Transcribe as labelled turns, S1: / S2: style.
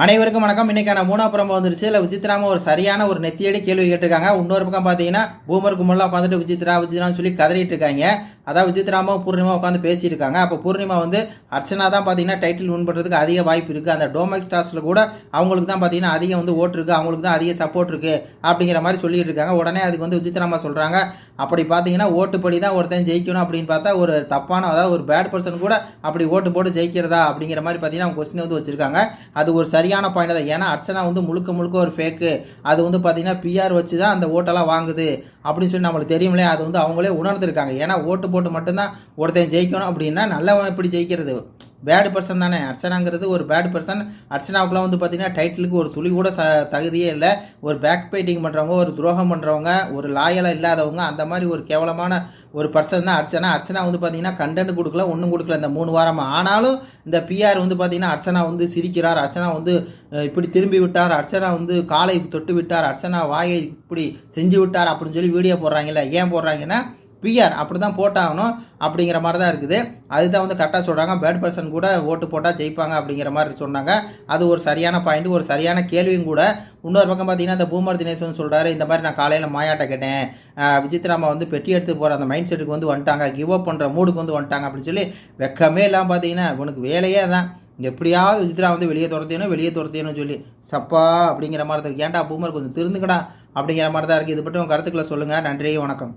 S1: அனைவருக்கும் வணக்கம். இன்னைக்கான மூணா புறம் வந்துருச்சு. இல்லை விசித்ராம ஒரு சரியான ஒரு நெத்தியடி கேள்வி கேட்டிருக்காங்க. இன்னொரு பக்கம் பார்த்தீங்கன்னா பூமர் கும்பலாம் உட்காந்துட்டு விசித்ரான்னு சொல்லி கதறிட்டு இருக்காங்க. அதாவது விசித்ராமாவும் பூர்ணிமா உட்காந்து பேசியிருக்காங்க. அப்போ பூர்ணிமா வந்து அர்ச்சனா தான் பார்த்தீங்கன்னா டைட்டில் வின் பண்ணுறதுக்கு அதிக வாய்ப்பு இருக்குது. அந்த டோமேக்ஸ் டாஸில் கூட அவங்களுக்கு தான் பார்த்தீங்கன்னா அதிகம் வந்து ஓட்டு இருக்குது, அவங்களுக்கு தான் அதிக சப்போர்ட் இருக்குது அப்படிங்கிற மாதிரி சொல்லிட்டு இருக்காங்க. உடனே அதுக்கு வந்து விசித்ராமா சொல்கிறாங்க, அப்படி பார்த்தீங்கன்னா ஓட்டுப்படி தான் ஒருத்தன் ஜெயிக்கணும் அப்படின்னு பார்த்தா ஒரு தப்பான, அதாவது ஒரு பேட் பர்சன் கூட அப்படி ஓட்டு போட்டு ஜெயிக்கிறதா அப்படிங்கிற மாதிரி பார்த்தீங்கன்னா அவங்க கொஸ்டின் வந்து வச்சிருக்காங்க. அது ஒரு சரியான பாயிண்ட் தான். ஏன்னா அர்ச்சனா வந்து முழுக்க ஒரு ஃபேக்கு. அது வந்து பார்த்தீங்கன்னா பிஆர் வச்சு தான் அந்த ஓட்டெல்லாம் வாங்குது அப்படின்னு சொல்லி நம்மளுக்கு தெரியும்லையே. அது வந்து அவங்களே உணர்ந்துருக்காங்க. ஏன்னா ஓட்டு போட்டு மட்டும்தான் ஒருத்தன் ஜெயிக்கணும் அப்படின்னா நல்லவன் எப்படி ஜெயிக்கிறது? பேட் பர்சன் தானே. அர்ச்சனாங்கிறது ஒரு பேட் பர்சன். அர்ச்சனாவுக்குலாம் வந்து பார்த்தீங்கன்னா டைட்டிலுக்கு ஒரு துளி கூட தகுதியே இல்லை. ஒரு பேக் பைட்டிங் பண்ணுறவங்க, ஒரு துரோகம் பண்ணுறவங்க, ஒரு லாயலாக இல்லாதவங்க, அந்த மாதிரி ஒரு கேவலமான ஒரு பர்சன் தான் அர்ச்சனா. அர்ச்சனா வந்து பார்த்தீங்கன்னா கண்டென்ட் கொடுக்கல, ஒன்றும் கொடுக்கல இந்த 3 வாரமாக. ஆனாலும் இந்த பிஆர் வந்து பார்த்தீங்கன்னா அர்ச்சனா வந்து சிரிக்கிறார், அர்ச்சனா வந்து இப்படி திரும்பி விட்டார், அர்ச்சனா வந்து காலை தொட்டு விட்டார், அர்ச்சனா வாயை இப்படி செஞ்சு விட்டார் அப்படின்னு சொல்லி வீடியோ போடுறாங்கல்ல. ஏன் போடுறாங்கன்னா பிஆர் அப்படி தான் போட்டாகணும் அப்படிங்கிற மாதிரி தான் இருக்குது. அதுதான் வந்து கரெக்டாக சொல்கிறாங்க. பேட் பர்சன் கூட ஓட்டு போட்டால் ஜெயிப்பாங்க அப்படிங்கிற மாதிரி சொன்னாங்க. அது ஒரு சரியான பாயிண்ட், ஒரு சரியான கேள்வியும் கூட. இன்னொரு பக்கம் பார்த்தீங்கன்னா இந்த பூமர் தினேஷ் வந்து சொல்கிறாரு, இந்த மாதிரி நான் காலையில் மாயாட்ட கேட்டேன், விசித்ராமா வந்து பெட்டி எடுத்து போகிற அந்த மைண்ட் செட்டுக்கு வந்து வந்துட்டாங்க, கிவ் அப் பண்ணுற மூடுக்கு வந்து வந்துட்டாங்க அப்படின்னு சொல்லி வெக்கமே இல்லாமல் பார்த்தீங்கன்னா உனக்கு வேலையே தான், எப்படியாவது விசித்ரா வந்து வெளியே துரத்தியணும் சொல்லி சப்பா அப்படிங்கிற மாதிரி தான். ஏன்டா பூமர் கொஞ்சம் திருந்துக்கடா அப்படிங்கிற மாதிரி தான் இருக்குது. இது பற்றி உங்கள் கருத்துக்களை சொல்லுங்கள். நன்றி, வணக்கம்.